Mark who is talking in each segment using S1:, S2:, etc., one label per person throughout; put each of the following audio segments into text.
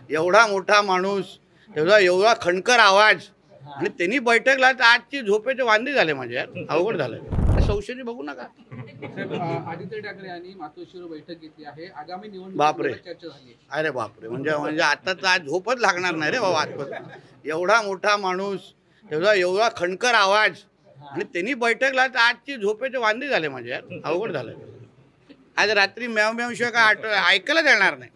S1: एवढा मोठा माणूस, एवढा खणकर आवाज आणि त्यांनी बैठकला तर आजची झोपेचे वांदे झाले माझे यार, अवघड झालं. संशय बघू नका.
S2: आदित्य ठाकरे यांनी मातोश्रीवर बैठक घेतली आहे. आगामी
S1: बापरे.
S2: निवडणुकीवर चर्चा झाली.
S1: अरे बापरे, म्हणजे आता तर आज झोपच लागणार नाही रे बाबा आजपासून. एवढा मोठा माणूस, एवढा खणकर आवाज आणि त्यांनी बैठकला तर आजची झोपेचे वांदे झाले माझे यार, अवघड झालं. आज रात्री म्याव म्याव शिवाय काय ऐकायला देणार नाही.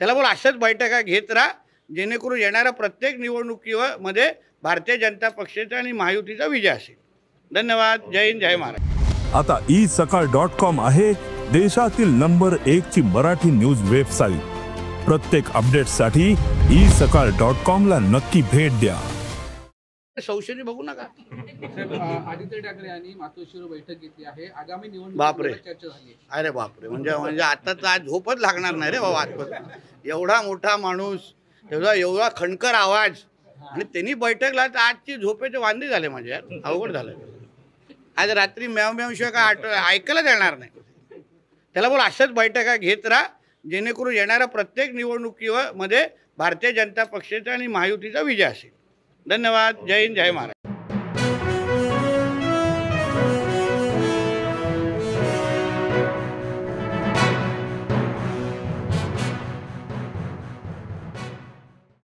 S1: त्याला बोल अशाच बैठका घेत राहा, जेणेकरून येणाऱ्या प्रत्येक निवडणुकीवर मध्ये भारतीय जनता पक्षाचा आणि महायुतीचा विजय असेल. धन्यवाद. जय हिंद, जय महाराष्ट्र.
S3: आता isakal.com आहे देशातील नंबर 1 ची मराठी न्यूज वेबसाईट. प्रत्येक अपडेटसाठी isakal.com ला नक्की भेट द्या.
S1: संशय बघू नका.
S2: आदित्य ठाकरे यांनी मातोश्रीवर बैठक घेतली आहे. आगामी
S1: बापरे.
S2: निवडणुकीवर चर्चा झाली.
S1: अरे बापरे, म्हणजे आता तर आज झोपच लागणार नाही रे बाबा आजपासून. एवढा मोठा माणूस, एवढा खणकर आवाज आणि त्यांनी बैठकला तर आजची झोपेचे वांदे झाले माझे यार, अवघड झालं. आज रात्री म्याव म्याव शिवाय काय ऐकायला देणार नाही. त्याला बोल अशाच बैठका घेत राहा, जेणेकरून येणाऱ्या प्रत्येक निवडणुकीवर मध्ये भारतीय जनता पक्षाचा आणि महायुतीचा विजय असेल. धन्यवाद. जय हिंद, जय महाराष्ट्र.